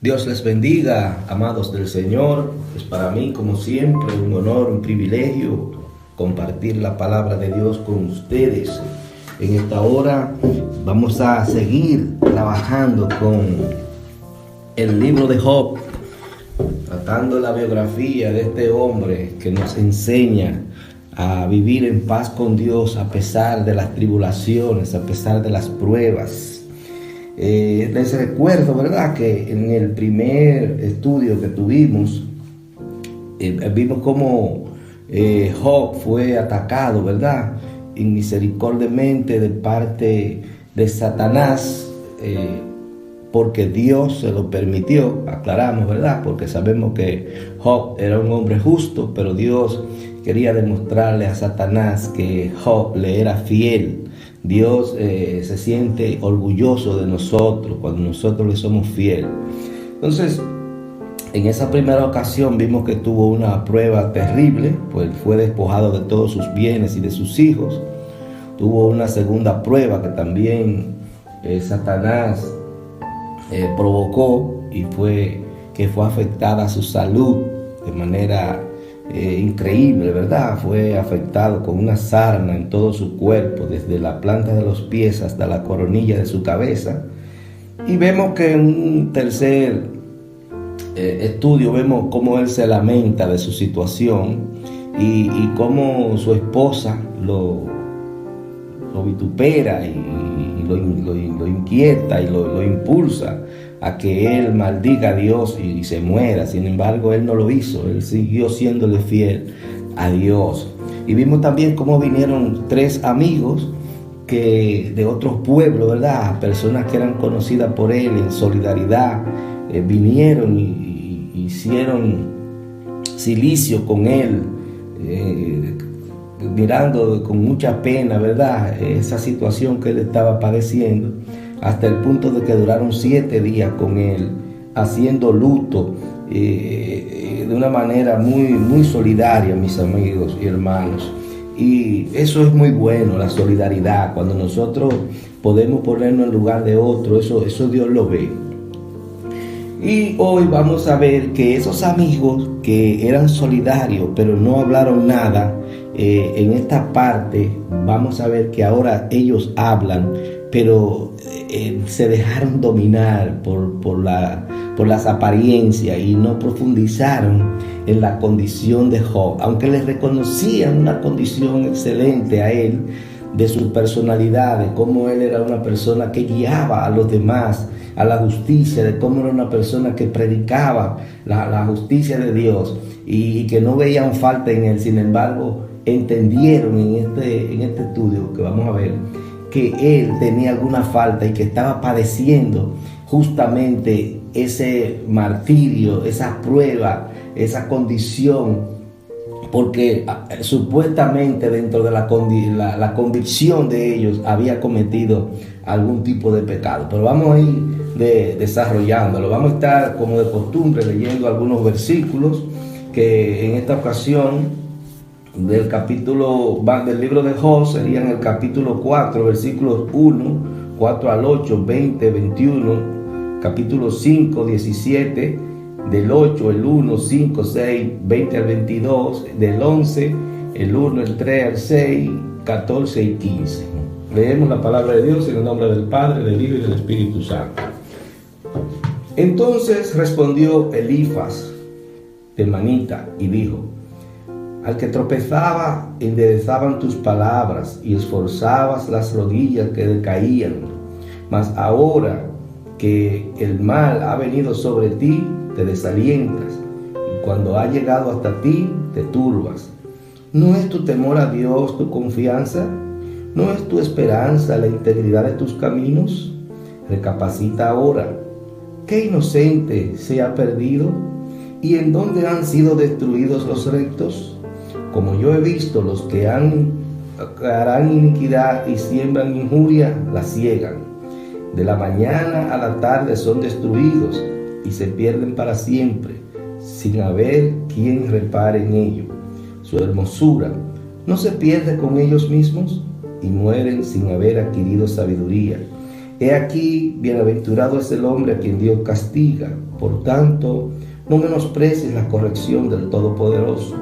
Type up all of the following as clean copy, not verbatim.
Dios les bendiga, amados del Señor. Es para mí, como siempre, un honor, un privilegio compartir la palabra de Dios con ustedes. En esta hora vamos a seguir trabajando con el libro de Job, tratando la biografía de este hombre que nos enseña a vivir en paz con Dios a pesar de las tribulaciones, a pesar de las pruebas. Les recuerdo, ¿verdad?, que en el primer estudio que tuvimos, vimos cómo Job fue atacado, ¿verdad?, inmisericordiamente de parte de Satanás, porque Dios se lo permitió. Aclaramos, ¿verdad?, porque sabemos que Job era un hombre justo, pero Dios quería demostrarle a Satanás que Job le era fiel. Dios se siente orgulloso de nosotros cuando nosotros le somos fieles. Entonces, en esa primera ocasión vimos que tuvo una prueba terrible, pues fue despojado de todos sus bienes y de sus hijos. Tuvo una segunda prueba que también Satanás provocó, y fue afectada su salud de manera increíble, ¿verdad? Fue afectado con una sarna en todo su cuerpo, desde la planta de los pies hasta la coronilla de su cabeza. Y vemos que en un tercer estudio vemos cómo él se lamenta de su situación y cómo su esposa lo vitupera y lo inquieta y lo impulsa a que él maldiga a Dios y se muera. Sin embargo, él no lo hizo, él siguió siéndole fiel a Dios. Y vimos también cómo vinieron tres amigos de otros pueblos, ¿verdad?, personas que eran conocidas por él en solidaridad, vinieron y hicieron cilicio con él, mirando con mucha pena, ¿verdad?, esa situación que él estaba padeciendo, hasta el punto de que duraron 7 días con él, haciendo luto de una manera muy, muy solidaria, mis amigos y hermanos. Y eso es muy bueno, la solidaridad. Cuando nosotros podemos ponernos en lugar de otro, eso Dios lo ve. Y hoy vamos a ver que esos amigos que eran solidarios, pero no hablaron nada, en esta parte vamos a ver que ahora ellos hablan, pero se dejaron dominar por las apariencias y no profundizaron en la condición de Job, aunque le reconocían una condición excelente a él, de su personalidad, de cómo él era una persona que guiaba a los demás a la justicia, de cómo era una persona que predicaba la justicia de Dios y que no veían falta en él. Sin embargo, entendieron en este estudio que vamos a ver que él tenía alguna falta y que estaba padeciendo justamente ese martirio, esa prueba, esa condición, porque supuestamente dentro de la convicción de ellos había cometido algún tipo de pecado. Pero vamos a ir desarrollándolo. Vamos a estar, como de costumbre, leyendo algunos versículos que en esta ocasión del libro de Job serían el capítulo 4, versículos 1, 4 al 8, 20, 21, capítulo 5, 17, del 8, el 1, 5, 6, 20 al 22, del 11, el 1, el 3 al 6, 14 y 15. Leemos la palabra de Dios en el nombre del Padre, del Hijo y del Espíritu Santo. Entonces respondió Elifaz temanita y dijo: al que tropezaba enderezaban tus palabras y esforzabas las rodillas que decaían. Mas ahora que el mal ha venido sobre ti, te desalientas, y cuando ha llegado hasta ti, te turbas. ¿No es tu temor a Dios tu confianza? ¿No es tu esperanza la integridad de tus caminos? Recapacita ahora. ¿Qué inocente se ha perdido? ¿Y en dónde han sido destruidos los rectos? Como yo he visto, los que harán iniquidad y siembran injuria, la ciegan. De la mañana a la tarde son destruidos y se pierden para siempre, sin haber quien repare en ello. Su hermosura no se pierde con ellos mismos y mueren sin haber adquirido sabiduría. He aquí, bienaventurado es el hombre a quien Dios castiga. Por tanto, no menosprecies la corrección del Todopoderoso.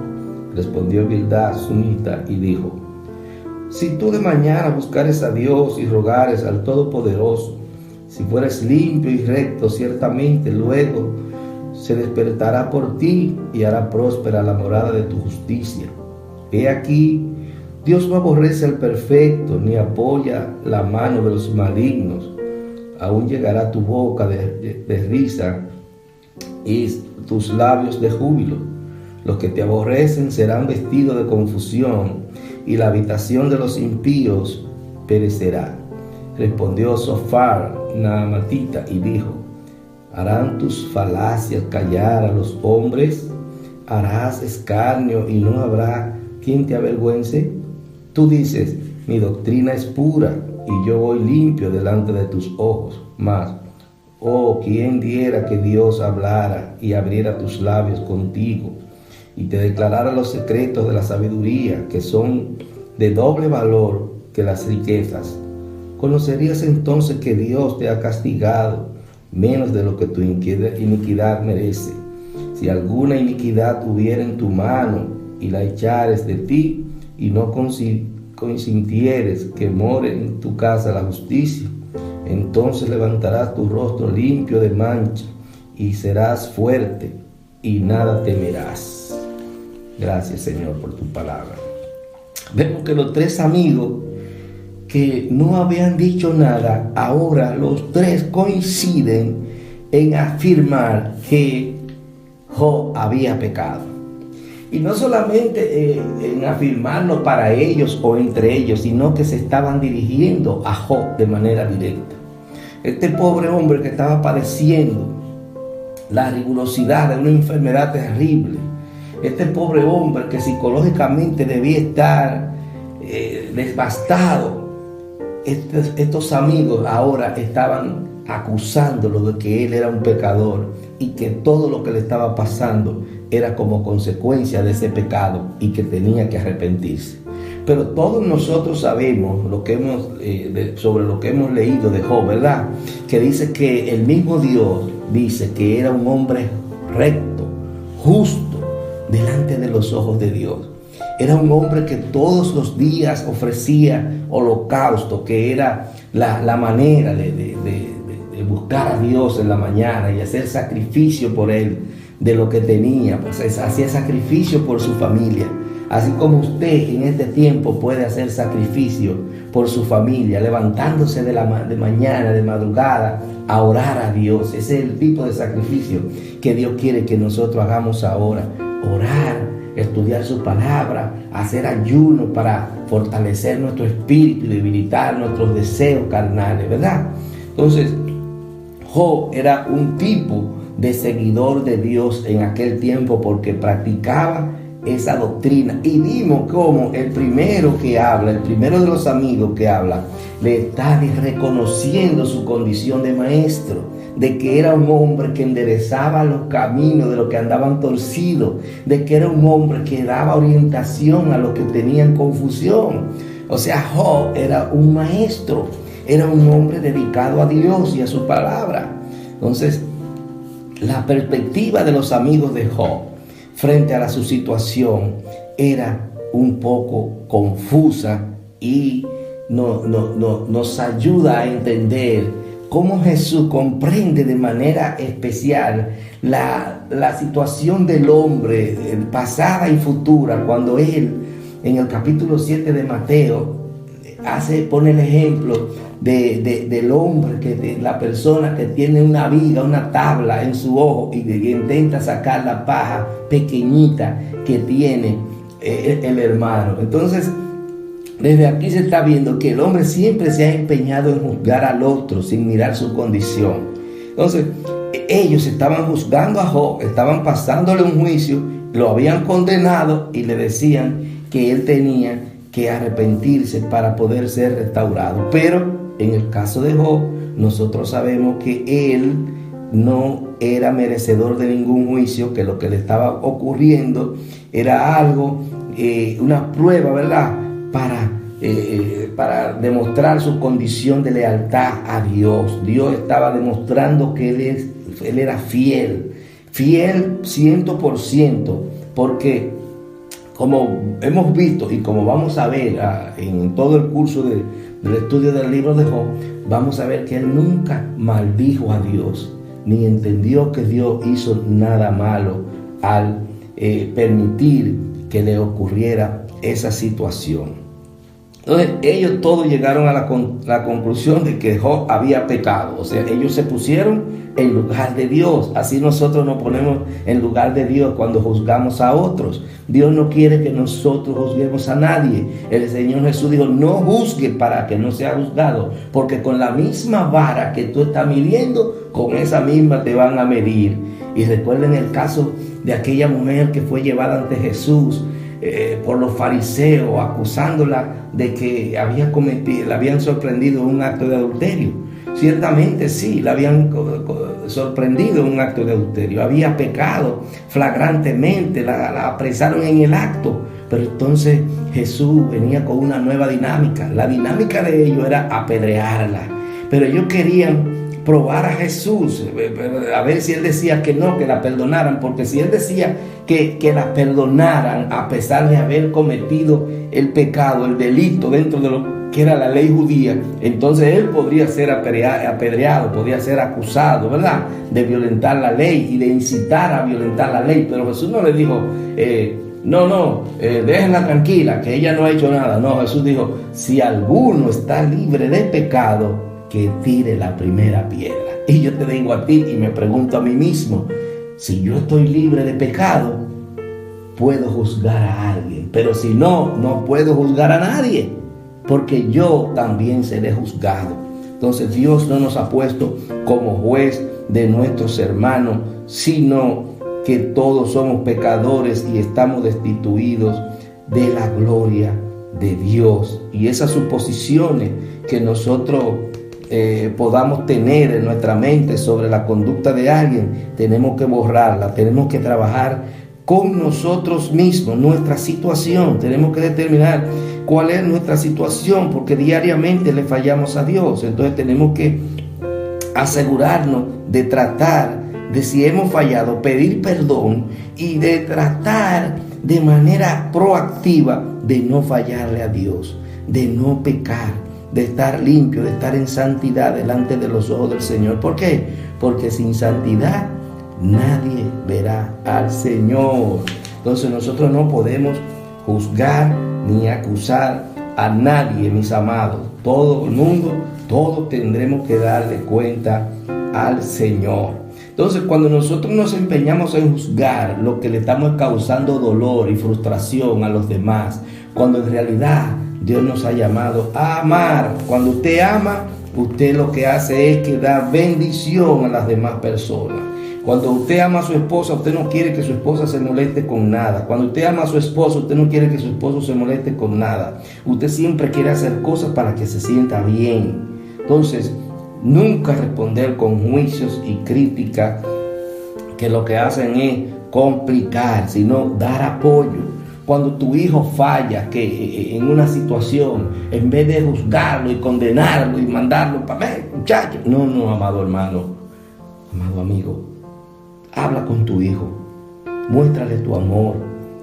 Respondió Bildad sunita y dijo: si tú de mañana buscares a Dios y rogares al Todopoderoso, si fueres limpio y recto, ciertamente luego se despertará por ti y hará próspera la morada de tu justicia. He aquí, Dios no aborrece al perfecto, ni apoya la mano de los malignos. Aún llegará tu boca de risa y tus labios de júbilo. Los que te aborrecen serán vestidos de confusión, y la habitación de los impíos perecerá. Respondió Sofar Naamatita y dijo: ¿harán tus falacias callar a los hombres? ¿Harás escarnio y no habrá quien te avergüence? Tú dices: mi doctrina es pura y yo voy limpio delante de tus ojos. Mas, oh, quién diera que Dios hablara y abriera tus labios contigo y te declarara los secretos de la sabiduría, que son de doble valor que las riquezas. Conocerías entonces que Dios te ha castigado menos de lo que tu iniquidad merece. Si alguna iniquidad hubiera en tu mano y la echares de ti, y no consintieres que more en tu casa la justicia, entonces levantarás tu rostro limpio de mancha y serás fuerte y nada temerás. Gracias, Señor, por tu palabra. Vemos que los tres amigos que no habían dicho nada, ahora los tres coinciden en afirmar que Job había pecado. Y no solamente en afirmarlo para ellos o entre ellos, sino que se estaban dirigiendo a Job de manera directa. Este pobre hombre que estaba padeciendo la rigurosidad de una enfermedad terrible, este pobre hombre que psicológicamente debía estar devastado, estos amigos ahora estaban acusándolo de que él era un pecador y que todo lo que le estaba pasando era como consecuencia de ese pecado y que tenía que arrepentirse. Pero todos nosotros sabemos sobre lo que hemos leído de Job, ¿verdad? Que dice que el mismo Dios dice que era un hombre recto, justo, delante de los ojos de Dios. Era un hombre que todos los días ofrecía holocausto, que era la manera de buscar a Dios en la mañana y hacer sacrificio por él de lo que tenía. Pues hacía sacrificio por su familia. Así como usted en este tiempo puede hacer sacrificio por su familia, levantándose de mañana, de madrugada, a orar a Dios. Ese es el tipo de sacrificio que Dios quiere que nosotros hagamos ahora. Orar, estudiar su palabra, hacer ayuno para fortalecer nuestro espíritu y debilitar nuestros deseos carnales, ¿verdad? Entonces, Job era un tipo de seguidor de Dios en aquel tiempo porque practicaba esa doctrina. Y vimos cómo el primero que habla, el primero de los amigos que habla, le está reconociendo su condición de maestro, de que era un hombre que enderezaba los caminos de los que andaban torcidos, de que era un hombre que daba orientación a los que tenían confusión. O sea, Job era un maestro, era un hombre dedicado a Dios y a su palabra. Entonces, la perspectiva de los amigos de Job frente a su situación era un poco confusa y nos ayuda a entender cómo Jesús comprende de manera especial la situación del hombre pasada y futura, cuando él en el capítulo 7 de Mateo pone el ejemplo del hombre, de la persona que tiene una viga, una tabla en su ojo y intenta sacar la paja pequeñita que tiene el hermano. Entonces, desde aquí se está viendo que el hombre siempre se ha empeñado en juzgar al otro sin mirar su condición. Entonces, ellos estaban juzgando a Job, estaban pasándole un juicio, lo habían condenado y le decían que él tenía que arrepentirse para poder ser restaurado. Pero en el caso de Job, nosotros sabemos que él no era merecedor de ningún juicio, que lo que le estaba ocurriendo era algo, una prueba, ¿verdad?, para para demostrar su condición de lealtad a Dios. Dios estaba demostrando que Él era fiel 100%, porque como hemos visto y como vamos a ver en todo el curso del estudio del libro de Job, vamos a ver que él nunca maldijo a Dios, ni entendió que Dios hizo nada malo al permitir que le ocurriera esa situación. Entonces ellos todos llegaron a la conclusión de que Job había pecado. O sea, ellos se pusieron en lugar de Dios. Así nosotros nos ponemos en lugar de Dios cuando juzgamos a otros. Dios no quiere que nosotros juzguemos a nadie. El Señor Jesús dijo: no juzgue para que no sea juzgado, porque con la misma vara que tú estás midiendo, con esa misma te van a medir. Y recuerden el caso de aquella mujer que fue llevada ante Jesús por los fariseos, acusándola de que la habían sorprendido en un acto de adulterio. Ciertamente sí, la habían sorprendido en un acto de adulterio, había pecado flagrantemente, la apresaron en el acto. Pero entonces Jesús venía con una nueva dinámica. La dinámica de ellos era apedrearla, pero ellos querían probar a Jesús, a ver si él decía que no, que la perdonaran, porque si él decía que la perdonaran a pesar de haber cometido el pecado, el delito dentro de lo que era la ley judía, entonces él podría ser apedreado, podría ser acusado, ¿verdad?, de violentar la ley y de incitar a violentar la ley. Pero Jesús no le dijo, déjenla tranquila, que ella no ha hecho nada. No, Jesús dijo: si alguno está libre de pecado, que tire la primera piedra. Y yo te digo a ti y me pregunto a mí mismo: si yo estoy libre de pecado, puedo juzgar a alguien, pero si no, no puedo juzgar a nadie, porque yo también seré juzgado. Entonces Dios no nos ha puesto como juez de nuestros hermanos, sino que todos somos pecadores y estamos destituidos de la gloria de Dios. Y esas suposiciones que nosotros podamos tener en nuestra mente sobre la conducta de alguien, tenemos que borrarla, tenemos que trabajar con nosotros mismos, nuestra situación. Tenemos que determinar cuál es nuestra situación, porque diariamente le fallamos a Dios. Entonces tenemos que asegurarnos de tratar, de si hemos fallado, pedir perdón y de tratar de manera proactiva de no fallarle a Dios, de no pecar, de estar limpio, de estar en santidad delante de los ojos del Señor. ¿Por qué? Porque sin santidad nadie verá al Señor. Entonces nosotros no podemos juzgar ni acusar a nadie, mis amados. Todo el mundo, todos tendremos que darle cuenta al Señor. Entonces, cuando nosotros nos empeñamos en juzgar, lo que le estamos causando dolor y frustración a los demás, cuando en realidad Dios nos ha llamado a amar. Cuando usted ama, usted lo que hace es que da bendición a las demás personas. Cuando usted ama a su esposa, usted no quiere que su esposa se moleste con nada. Cuando usted ama a su esposo, usted no quiere que su esposo se moleste con nada. Usted siempre quiere hacer cosas para que se sienta bien. Entonces, nunca responder con juicios y críticas que lo que hacen es complicar, sino dar apoyo. Cuando tu hijo falla en una situación, en vez de juzgarlo y condenarlo y mandarlo para ver, muchacho. No, amado hermano, amado amigo, habla con tu hijo, muéstrale tu amor,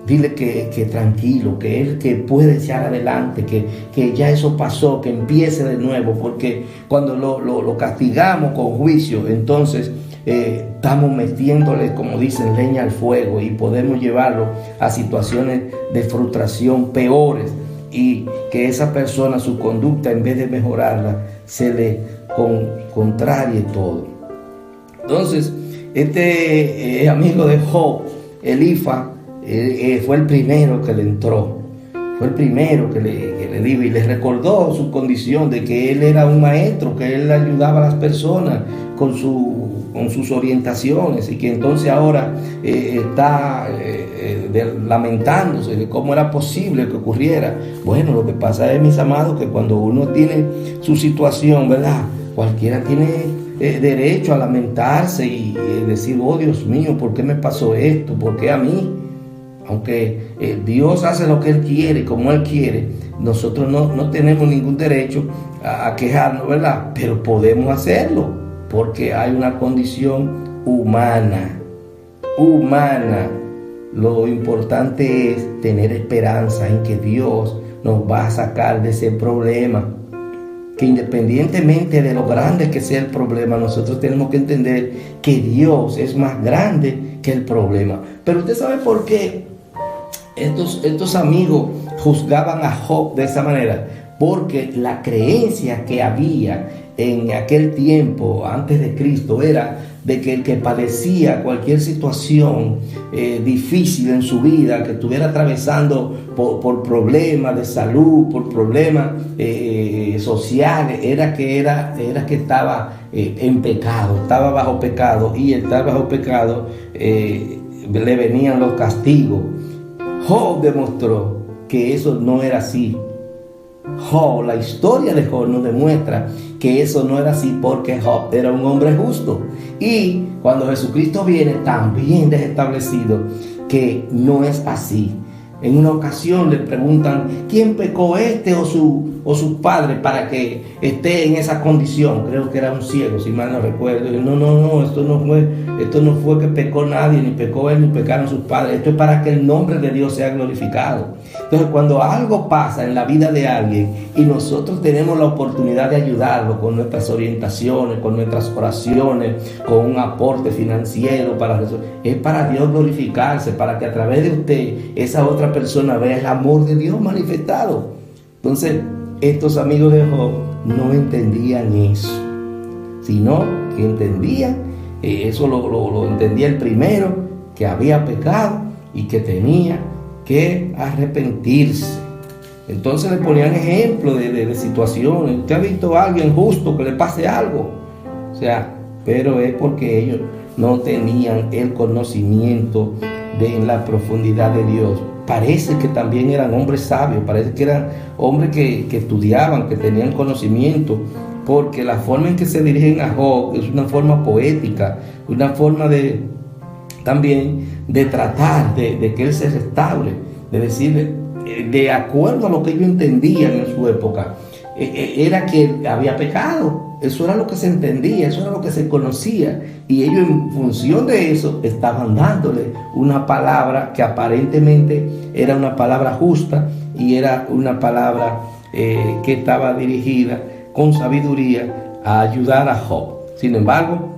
dile que tranquilo, que él que puede echar adelante, que ya eso pasó, que empiece de nuevo, porque cuando lo castigamos con juicio, entonces estamos metiéndole, como dicen, leña al fuego, y podemos llevarlo a situaciones de frustración peores, y que esa persona, su conducta, en vez de mejorarla, se le contrarie todo. Entonces, este amigo de Job, Elifaz, fue el primero que le entró, fue el primero que le dijo y le recordó su condición de que él era un maestro, que él ayudaba a las personas con sus orientaciones, y que entonces ahora está lamentándose de cómo era posible que ocurriera. Bueno, lo que pasa es, mis amados, que cuando uno tiene su situación, ¿verdad?, cualquiera tiene derecho a lamentarse y decir: oh Dios mío, ¿por qué me pasó esto? ¿Por qué a mí? Aunque Dios hace lo que Él quiere, como Él quiere, nosotros no tenemos ningún derecho a quejarnos, ¿verdad? Pero podemos hacerlo, porque hay una condición humana. Lo importante es tener esperanza en que Dios nos va a sacar de ese problema. Que independientemente de lo grande que sea el problema, nosotros tenemos que entender que Dios es más grande que el problema. Pero usted sabe por qué estos amigos juzgaban a Job de esa manera. Porque la creencia que había en aquel tiempo, antes de Cristo, era de que el que padecía cualquier situación difícil en su vida, que estuviera atravesando por problemas de salud, por problemas sociales, era que estaba en pecado, estaba bajo pecado, y el estar bajo pecado le venían los castigos. Job demostró que eso no era así. La historia de Job nos demuestra que eso no era así, porque Job era un hombre justo. Y cuando Jesucristo viene, también deja establecido que no es así. En una ocasión le preguntan, ¿quién pecó, este o su padre, para que esté en esa condición? Creo que era un ciego, si mal no recuerdo. Y no, esto no fue que pecó nadie, ni pecó él, ni pecaron sus padres. Esto es para que el nombre de Dios sea glorificado. Entonces, cuando algo pasa en la vida de alguien y nosotros tenemos la oportunidad de ayudarlo con nuestras orientaciones, con nuestras oraciones, con un aporte financiero, es para Dios glorificarse, para que a través de usted esa otra persona vea el amor de Dios manifestado. Entonces, estos amigos de Job no entendían eso, sino que entendían, eso lo entendía el primero, que había pecado y que tenía que arrepentirse. Entonces le ponían ejemplos de situaciones. ¿Usted ha visto a alguien justo que le pase algo? Pero es porque ellos no tenían el conocimiento de la profundidad de Dios. Parece que también eran hombres sabios, parece que eran hombres que estudiaban, que tenían conocimiento, porque la forma en que se dirigen a Job es una forma poética, una forma también de tratar de que él se restaure, de decirle, de acuerdo a lo que ellos entendían en su época, era que había pecado. Eso era lo que se entendía, eso era lo que se conocía, y ellos en función de eso estaban dándole una palabra que aparentemente era una palabra justa y era una palabra que estaba dirigida con sabiduría a ayudar a Job. Sin embargo,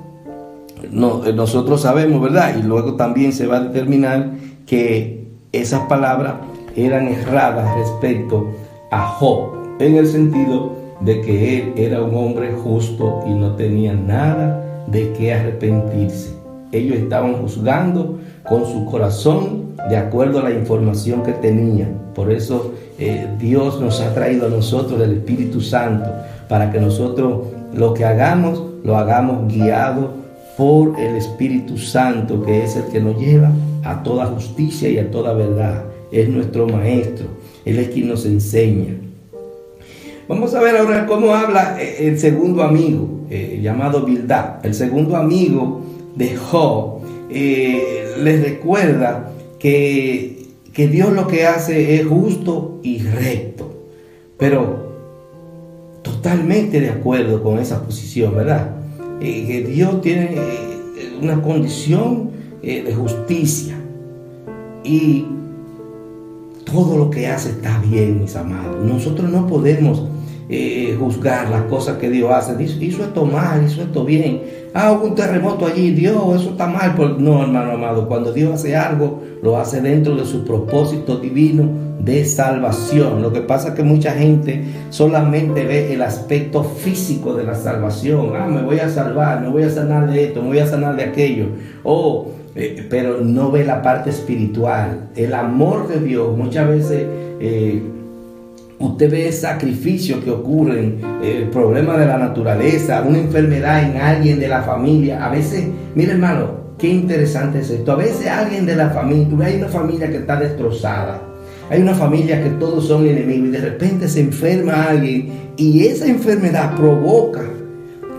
nosotros sabemos, ¿verdad? Y luego también se va a determinar que esas palabras eran erradas respecto a Job, en el sentido de que él era un hombre justo y no tenía nada de qué arrepentirse. Ellos estaban juzgando con su corazón de acuerdo a la información que tenían. Por eso Dios nos ha traído a nosotros el Espíritu Santo, para que nosotros lo que hagamos, lo hagamos guiado por el Espíritu Santo, que es el que nos lleva a toda justicia y a toda verdad. Es nuestro maestro, Él es quien nos enseña. Vamos a ver ahora cómo habla el segundo amigo, llamado Bildad. El segundo amigo de Job les recuerda que Dios lo que hace es justo y recto, pero totalmente de acuerdo con esa posición, ¿verdad? Que Dios tiene una condición de justicia, y todo lo que hace está bien, mis amados. Nosotros no podemos juzgar las cosas que Dios hace. Hizo esto mal, hizo esto bien. Hubo un terremoto allí, Dios, eso está mal. No, hermano amado, cuando Dios hace algo, lo hace dentro de su propósito divino de salvación. Lo que pasa es que mucha gente solamente ve el aspecto físico de la salvación. Me voy a salvar, me voy a sanar de esto, me voy a sanar de aquello. Pero no ve la parte espiritual, el amor de Dios. Muchas veces usted ve sacrificios que ocurren, problemas de la naturaleza, una enfermedad en alguien de la familia. A veces, mire hermano, qué interesante es esto. A veces alguien de la familia, hay una familia que está destrozada, hay una familia que todos son enemigos, y de repente se enferma alguien, y esa enfermedad provoca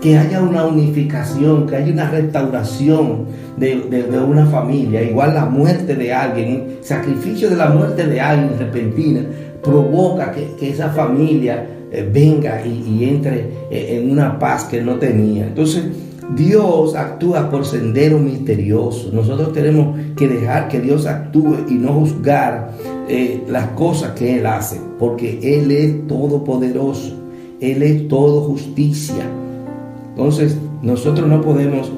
que haya una unificación, que haya una restauración de una familia. Igual la muerte de alguien, sacrificio de la muerte de alguien repentina, provoca que esa familia venga y entre en una paz que no tenía. Entonces, Dios actúa por sendero misterioso. Nosotros tenemos que dejar que Dios actúe y no juzgar las cosas que Él hace, porque Él es todopoderoso, Él es todo justicia. Entonces, nosotros no podemos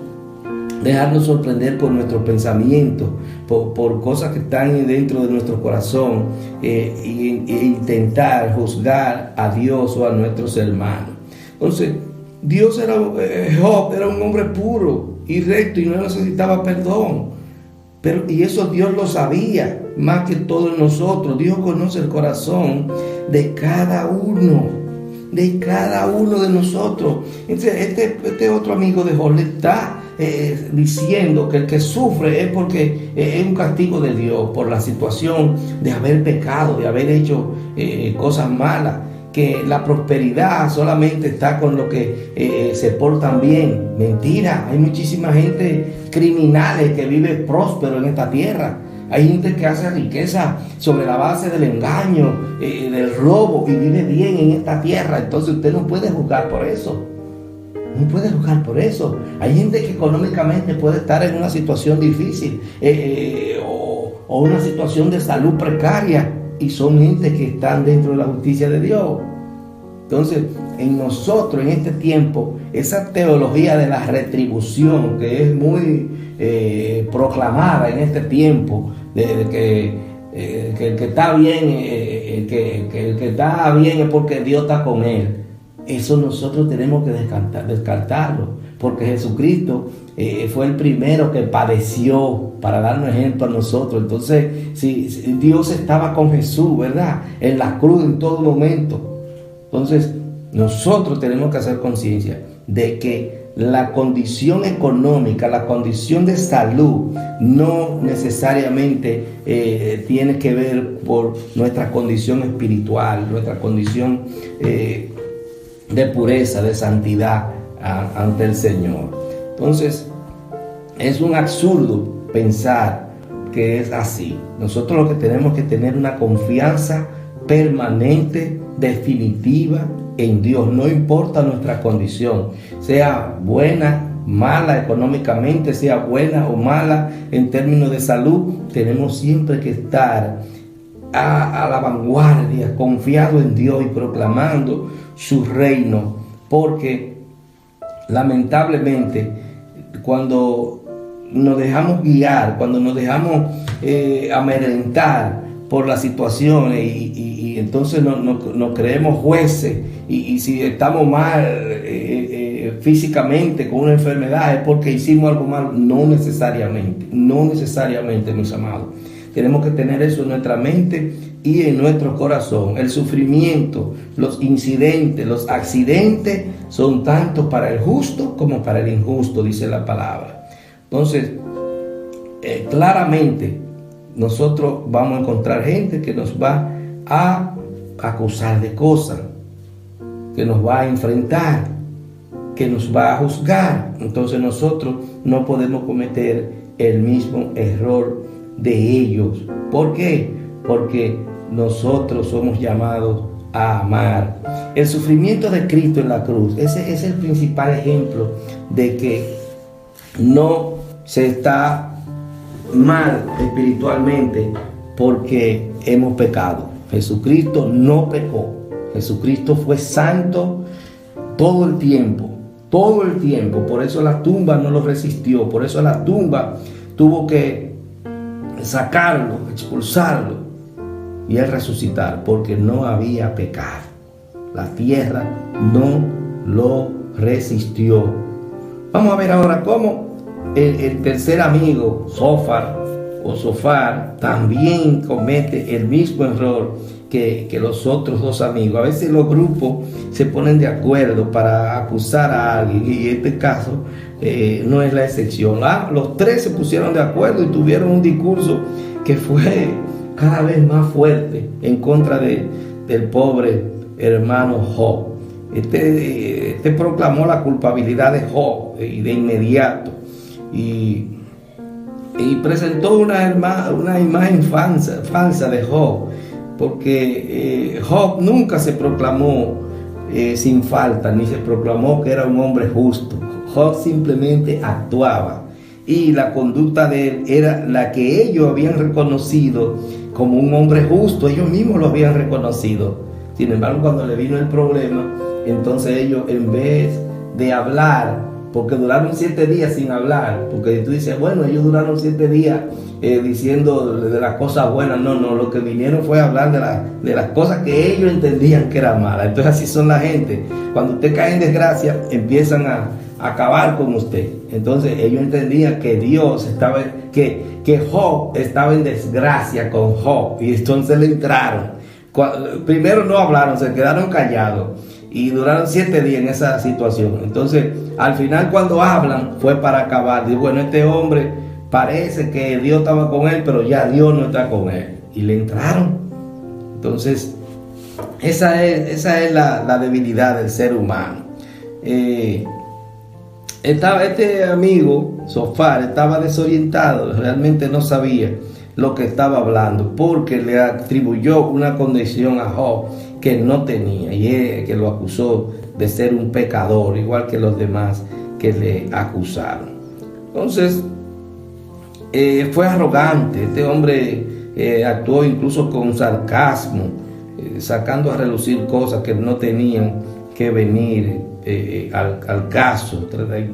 dejarnos sorprender por nuestros pensamientos, por cosas que están dentro de nuestro corazón, e intentar juzgar a Dios o a nuestros hermanos. Entonces, Job era un hombre puro y recto y no necesitaba perdón. Y eso Dios lo sabía más que todos nosotros. Dios conoce el corazón de cada uno de nosotros. Entonces, este otro amigo de Job le está diciendo que el que sufre es porque es un castigo de Dios por la situación de haber pecado, de haber hecho cosas malas, que la prosperidad solamente está con los que se portan bien. Mentira, hay muchísima gente criminales que vive próspero en esta tierra. Hay gente que hace riqueza sobre la base del engaño, del robo, y vive bien en esta tierra. Entonces usted no puede juzgar por eso. No puede juzgar por eso. Hay gente que económicamente puede estar en una situación difícil o una situación de salud precaria, y son gente que están dentro de la justicia de Dios. Entonces, en nosotros, en este tiempo, esa teología de la retribución que es muy proclamada en este tiempo, de que el que está bien, el que está bien es porque Dios está con él. Eso nosotros tenemos que descartarlo, porque Jesucristo fue el primero que padeció para darnos ejemplo a nosotros. Entonces, si Dios estaba con Jesús, ¿verdad?, en la cruz en todo momento. Entonces, nosotros tenemos que hacer conciencia de que la condición económica, la condición de salud, no necesariamente tiene que ver por nuestra condición espiritual, nuestra condición de pureza, de santidad ante el Señor. Entonces, es un absurdo pensar que es así. Nosotros lo que tenemos que tener una confianza permanente, definitiva en Dios, no importa nuestra condición, sea buena, mala económicamente, sea buena o mala en términos de salud. Tenemos siempre que estar a la vanguardia, confiado en Dios y proclamando su reino, porque lamentablemente cuando nos dejamos guiar, cuando nos dejamos amedrentar por las situaciones y entonces nos creemos jueces, y si estamos mal físicamente con una enfermedad es porque hicimos algo mal. No necesariamente, mis amados. Tenemos que tener eso en nuestra mente y en nuestro corazón. El sufrimiento, los incidentes, los accidentes son tanto para el justo como para el injusto, dice la palabra. Entonces, claramente nosotros vamos a encontrar gente que nos va a acusar de cosas, que nos va a enfrentar, que nos va a juzgar. Entonces nosotros no podemos cometer el mismo error de ellos. ¿Por qué? Porque nosotros somos llamados a amar. El sufrimiento de Cristo en la cruz, ese es el principal ejemplo de que no se está mal espiritualmente porque hemos pecado. Jesucristo no pecó. Jesucristo fue santo todo el tiempo. Por eso la tumba no lo resistió. Por eso la tumba tuvo que sacarlo, expulsarlo, y él resucitar, porque no había pecado. La tierra no lo resistió. Vamos a ver ahora cómo el tercer amigo, Sofar, también comete el mismo error que los otros dos amigos. A veces los grupos se ponen de acuerdo para acusar a alguien, y en este caso no es la excepción. Los tres se pusieron de acuerdo y tuvieron un discurso que fue cada vez más fuerte en contra del pobre hermano Job. Este proclamó la culpabilidad de Job y de inmediato, y presentó una imagen falsa de Job, porque Job nunca se proclamó sin falta, ni se proclamó que era un hombre justo. Job simplemente actuaba, y la conducta de él era la que ellos habían reconocido como un hombre justo. Ellos mismos lo habían reconocido. Sin embargo, cuando le vino el problema, entonces ellos, en vez de hablar, porque duraron 7 días sin hablar, porque tú dices, bueno, ellos duraron 7 días diciendo de las cosas buenas. No, lo que vinieron fue a hablar de las cosas que ellos entendían que eran malas. Entonces así son la gente. Cuando usted cae en desgracia, empiezan a acabar con usted. Entonces ellos entendían que Dios estaba, que Job estaba en desgracia con Job, y entonces le entraron. Primero no hablaron, se quedaron callados, y duraron 7 días en esa situación. Entonces al final, cuando hablan, fue para acabar. Digo, bueno, este hombre parece que Dios estaba con él, pero ya Dios no está con él, y le entraron. Entonces esa es la debilidad del ser humano. Este amigo Zofar estaba desorientado, realmente no sabía lo que estaba hablando, porque le atribuyó una condición a Job que no tenía, y es que lo acusó de ser un pecador, igual que los demás que le acusaron. Entonces fue arrogante. Este hombre actuó incluso con sarcasmo, sacando a relucir cosas que no tenían que venir al caso,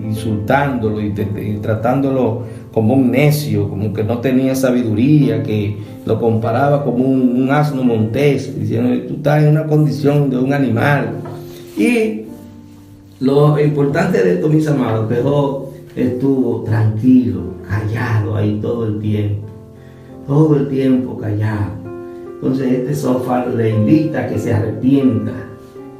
insultándolo y tratándolo como un necio, como que no tenía sabiduría, que lo comparaba como un asno montés, diciendo, tú estás en una condición de un animal. Y lo importante de esto, mis amados, que Job estuvo tranquilo, callado ahí todo el tiempo callado. Entonces este Zofar le invita a que se arrepienta.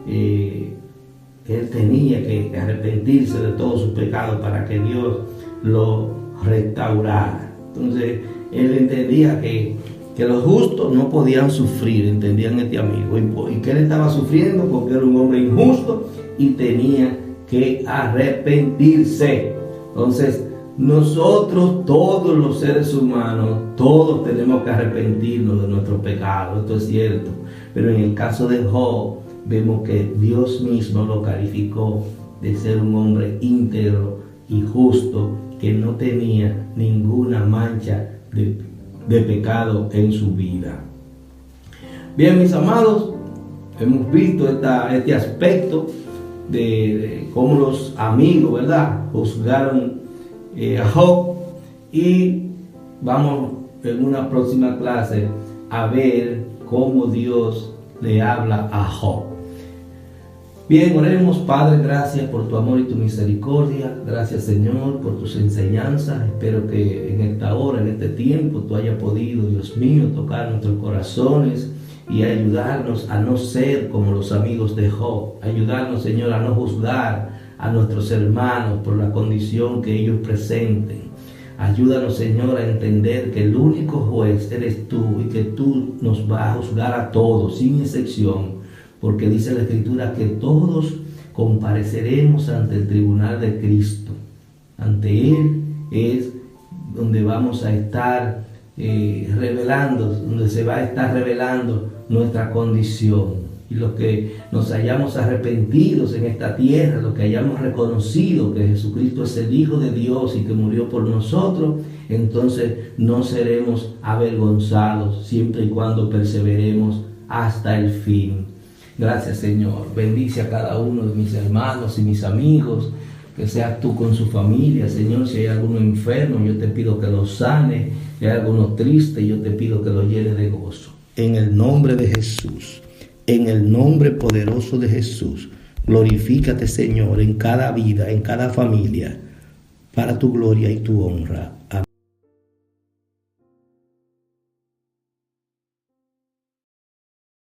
Él tenía que arrepentirse de todos sus pecados para que Dios lo restaurara. Entonces él entendía que los justos no podían sufrir, entendían este amigo, y que él estaba sufriendo porque era un hombre injusto y tenía que arrepentirse. Entonces nosotros, todos los seres humanos, todos tenemos que arrepentirnos de nuestros pecados. Esto es cierto, pero en el caso de Job vemos que Dios mismo lo calificó de ser un hombre íntegro y justo, que no tenía ninguna mancha de pecado en su vida. Bien, mis amados, hemos visto este aspecto de cómo los amigos, ¿verdad?, juzgaron a Job, y vamos en una próxima clase a ver cómo Dios le habla a Job. Bien, oremos. Padre, gracias por tu amor y tu misericordia. Gracias, Señor, por tus enseñanzas. Espero que en esta hora, en este tiempo, tú hayas podido, Dios mío, tocar nuestros corazones y ayudarnos a no ser como los amigos de Job. Ayudarnos, Señor, a no juzgar a nuestros hermanos por la condición que ellos presenten. Ayúdanos, Señor, a entender que el único juez eres tú, y que tú nos vas a juzgar a todos, sin excepción. Porque dice la Escritura que todos compareceremos ante el tribunal de Cristo. Ante Él es donde vamos a estar revelando, donde se va a estar revelando nuestra condición. Y los que nos hayamos arrepentidos en esta tierra, los que hayamos reconocido que Jesucristo es el Hijo de Dios y que murió por nosotros, entonces no seremos avergonzados, siempre y cuando perseveremos hasta el fin. Gracias, Señor. Bendice a cada uno de mis hermanos y mis amigos, que seas tú con su familia, Señor. Si hay alguno enfermo, yo te pido que lo sane. Si hay alguno triste, yo te pido que lo llene de gozo. En el nombre de Jesús, en el nombre poderoso de Jesús, glorifícate, Señor, en cada vida, en cada familia, para tu gloria y tu honra.